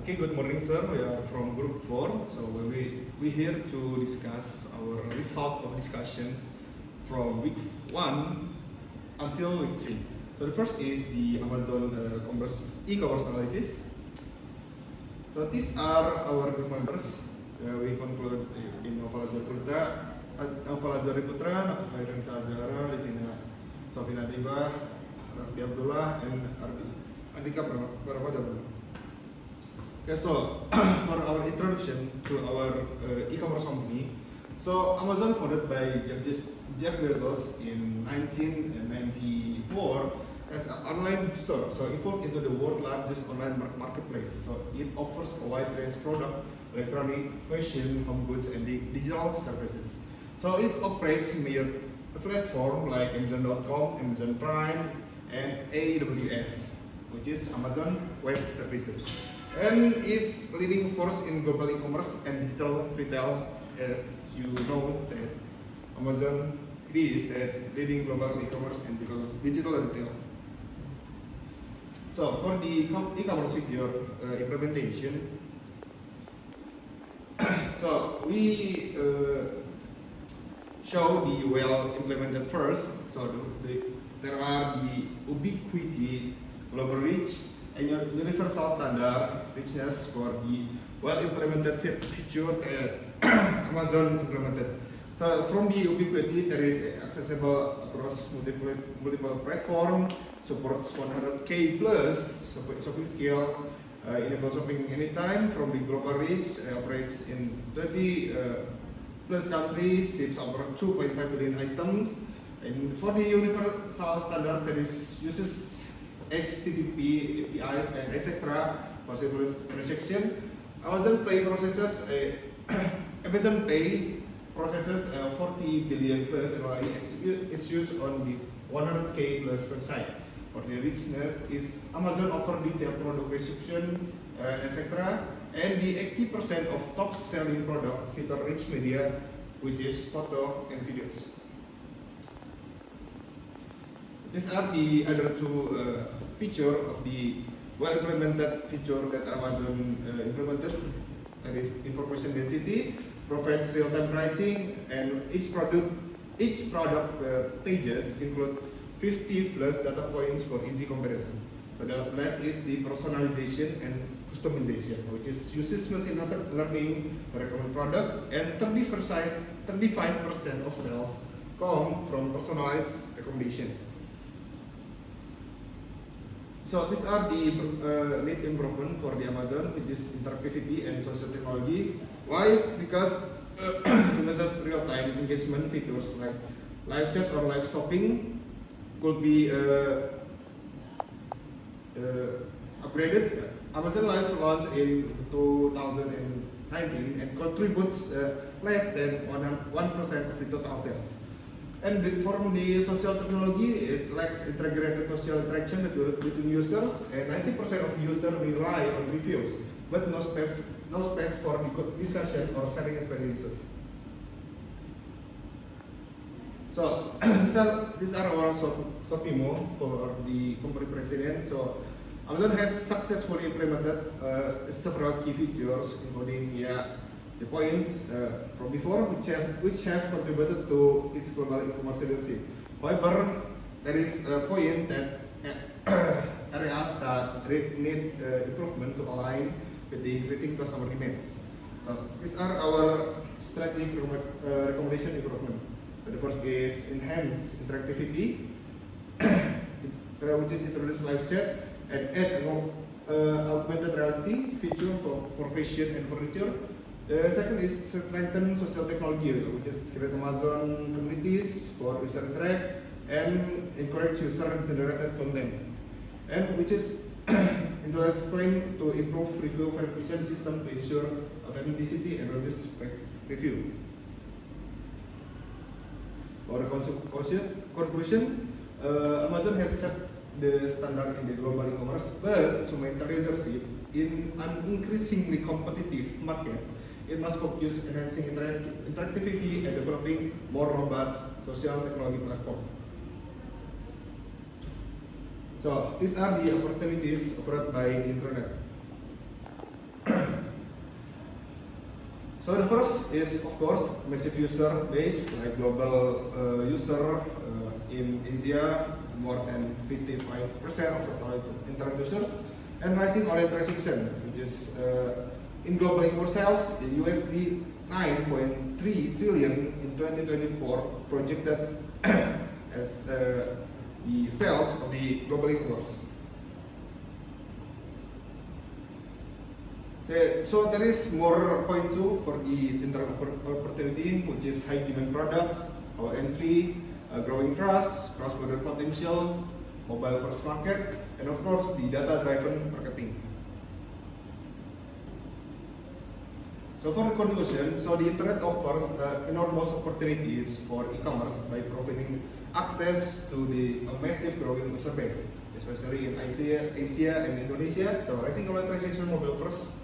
Okay, good morning, sir. We are from Group 4. So we here to discuss our result of discussion from week 1 until week 3. So the first is the Amazon e-commerce analysis. So these are our group members. We conclude in Nova Lazari Putra, Irene Azara, Livina Sofina Diva, Raffi Abdullah, and Andika Pramadabulu. Okay, so for our introduction to our e-commerce company, so Amazon founded by Jeff Bezos in 1994 as an online store. So evolved into the world's largest online marketplace. So it offers a wide range of products, electronic, fashion, home goods, and digital services. So it operates major platforms like Amazon.com, Amazon Prime, and AWS, which is Amazon Web Services, and is leading force in global e-commerce and digital retail. As you know that Amazon is the leading global e-commerce and digital retail. So for the e-commerce feature implementation, so we show the well implemented first. So there are the ubiquity, global reach, and universal standard richness for the well-implemented feature that Amazon implemented. So from the ubiquity, there is accessible across multiple platforms, supports 100K plus shopping scale, enables shopping anytime. From the global reach, operates in 30 plus countries, ships over 2.5 billion items. And for the universal standard, there is uses HTTP, APIs, and etc. for seamless transaction. Amazon Pay processes 40 billion plus LOI issues on the 100K plus website. For the richness, is Amazon offer detailed product description, etc. And the 80% of top selling product feature rich media, which is photo and videos. These are the other two features of the well-implemented feature that Amazon implemented. That is information density, provides real-time pricing, and each product pages include 50 plus data points for easy comparison. So the last is the personalization and customization, which is uses machine learning to recommend product, and 35% of sales come from personalized recommendation. So these are the need improvement for the Amazon, which is interactivity and social technology. Why? Because limited real-time engagement features like live chat or live shopping could be upgraded. Amazon Live launched in 2019 and contributes less than 1% of the total sales. And from the social technology, it lacks integrated social interaction between users, and 90% of users rely on reviews, but no space for discussion or sharing experiences. So these are our short memo for the company president. So Amazon has successfully implemented several key features, including the points from before, which have contributed to its global e-commerce leadership. However, there is a point that areas that need improvement to align with the increasing customer demands. So these are our strategic recommendation improvement. The first is enhance interactivity, which is introduce live chat and add augmented reality feature for fashion and furniture. The second is strengthen social technology, which is create Amazon communities for user interact and encourage user-generated content, and which is in the last point to improve review verification system to ensure authenticity and reduce fake review. For conclusion, Amazon has set the standard in the global e-commerce, but to maintain leadership in an increasingly competitive market, it must focus enhancing interactivity and developing more robust social technology platform. So these are the opportunities offered by the internet. So the first is, of course, massive user base, like global user in Asia, more than 55% of the total internet users, and rising online transaction, which is in global e-commerce sales, USD 9.3 trillion in 2024, projected as the sales of the global e-commerce. So there is more point two for the internet opportunity, which is high demand products, our entry, growing trust, cross-border potential, mobile first market, and of course the data-driven marketing. So for the conclusion, so the internet offers enormous opportunities for e-commerce by providing access to the massive growing user base, especially in Asia and Indonesia. So rising online transaction, mobile first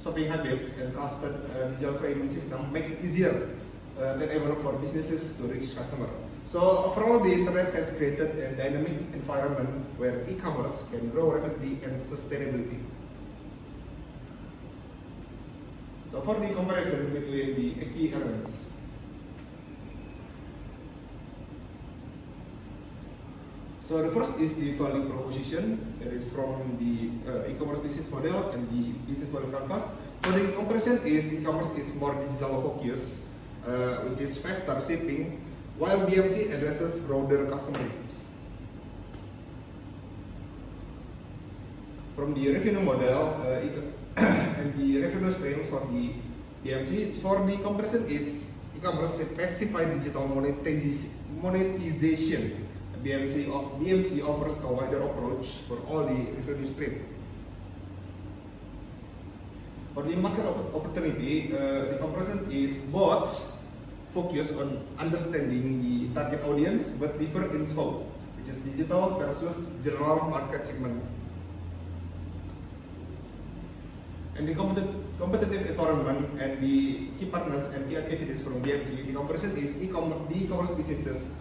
shopping habits, and trusted digital payment system make it easier than ever for businesses to reach customers. So overall, the internet has created a dynamic environment where e-commerce can grow rapidly and sustainability. So for the comparison between the key elements. So the first is the value proposition, that is from the e-commerce business model and the business model canvas. So the comparison is e-commerce is more digital focused, which is faster shipping, while BMC addresses broader customer needs. From the revenue model and the revenue streams for the BMC, for the comparison is e-commerce specified digital monetization. BMC offers a wider approach for all the revenue stream. For the market opportunity, the comparison is both focused on understanding the target audience but differ in scope, which is digital versus general market segment. And the competitive environment and the key partners and key activities from BMC, the comparison is the e-commerce businesses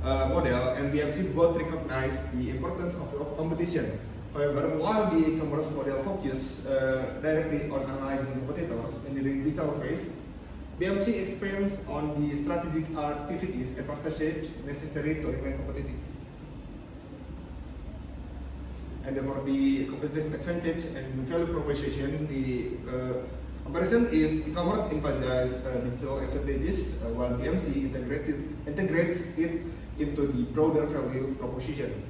model, and BMC both recognize the importance of competition. However, while the e-commerce model focus directly on analyzing competitors in the digital phase, BMC expands on the strategic activities and partnerships necessary to remain competitive. And for the competitive advantage and value proposition, the comparison is e-commerce emphasizes digital advantages, while BMC integrates it into the broader value proposition.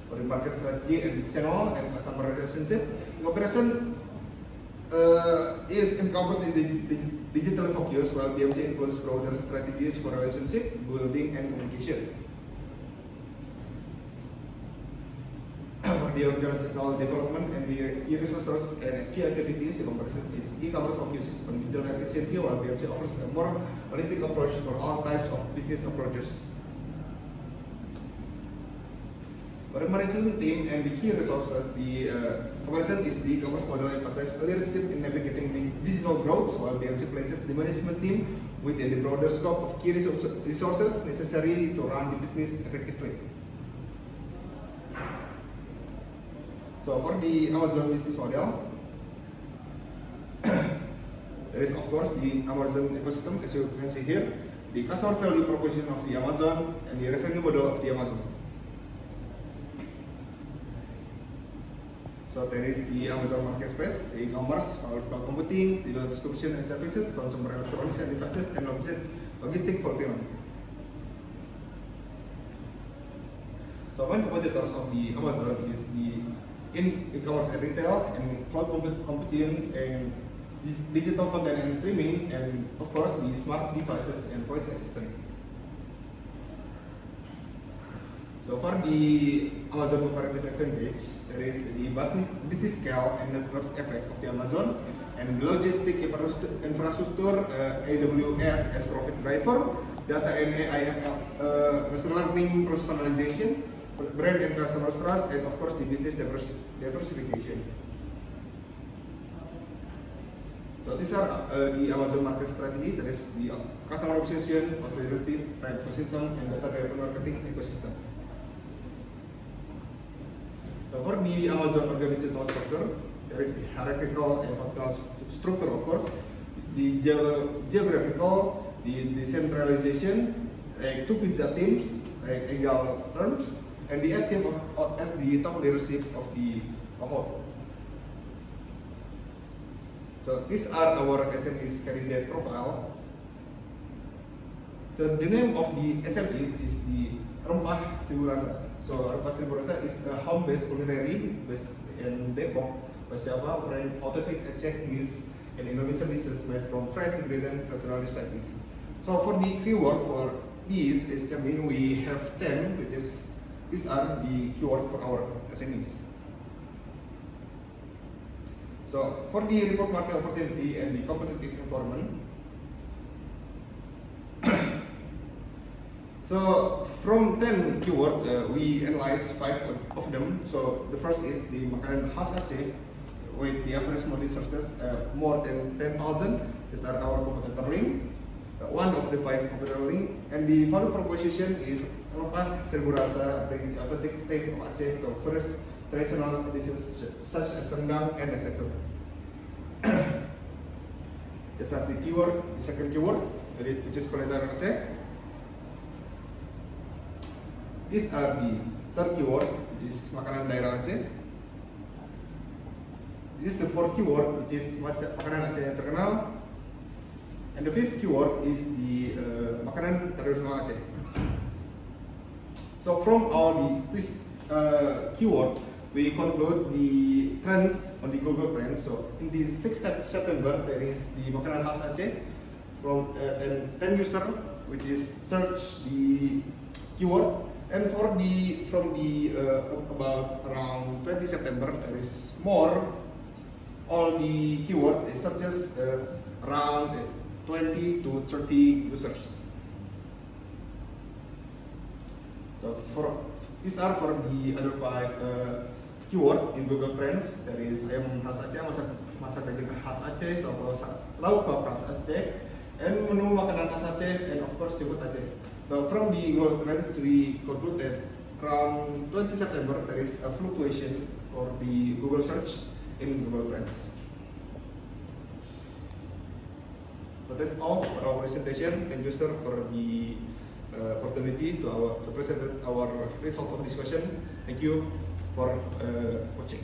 For the market strategy and channel and customer relationship, comparison is e-commerce in the digital focus, while BMC includes broader strategies for relationship building and communication. For the organizational development and the key resources and key activities, the comparison is e-commerce focuses on digital efficiency, while BMC offers a more holistic approach for all types of business approaches. For the management team and the key resources, the comparison is the e-commerce model emphasizes leadership in navigating the digital growth, while BMC places the management team within the broader scope of key resources necessary to run the business effectively. So for the Amazon business model, there is of course the Amazon ecosystem, as you can see here, the customer value proposition of the Amazon and the revenue model of the Amazon. So there is the Amazon marketplace, the e-commerce, cloud computing, digital subscription and services, consumer electronics and devices, and logistic fulfillment. So one competitors of the Amazon is the in e-commerce and retail, and cloud computing, and digital content and streaming, and of course the smart devices and voice assistant. So for the Amazon comparative advantage, there is the business scale and network effect of the Amazon, and the logistic infrastructure, AWS as profit driver, data and AI, machine learning personalization, brand and customer trust, and of course the business diversification. So these are the Amazon market strategy. There is the customer obsession, cost leadership, brand position, and data-driven marketing ecosystem. So for the Amazon organizational structure, There is the hierarchical and functional structure, of course. The geographical, the decentralization, like 2 pizza teams, like equal terms, and the S team as the top leadership of the whole. So these are our SMEs candidate profile. So the name of the SMEs is the Rempah Seribu Rasa. So Rempah Seribu Rasa is a home-based culinary based in Depok, West Java, offering authentic Aceh dish and Indonesian dishes made from fresh ingredients, traditional recipes. So for the keyword for these SME, we have 10, which is these are the keyword for our SMEs. So for the report market opportunity and the competitive environment. So from 10 keyword, we analyze 5 of them. So the first is the makanan khas Aceh, with the average monthly searches more than 10,000. These are our competitor link. One of the 5 competitor link, and the value proposition is Rempah Seribu Rasa brings the authentic taste of Aceh to first traditional dishes such as rendang and etc. This is the keyword, the second keyword, which is kuliner Aceh. These are the third keyword, which is makanan daerah Aceh. This is the fourth keyword, which is makanan Aceh yang terkenal. And the fifth keyword is the makanan tradisional Aceh. So from all this keyword, we conclude the trends on the Google Trends. So in the 6th September, there is the makanan khas Aceh from 10 user, which is search the keyword. And for the from the about around 20 September, there is more. All the keyword is searches around 20 to 30 users. So these are for the other 5 keyword in Google Trends. There is ayam khas Aceh, masak daging khas Aceh, lauk pauk khas Aceh, and menu makanan khas Aceh, and of course seafood Aceh. So from the Google Trends, we conclude that around 20 September there is a fluctuation for the Google search in Google Trends. So that's all for our presentation. Thank you, sir, for the opportunity to present our result of discussion. Thank you for watching.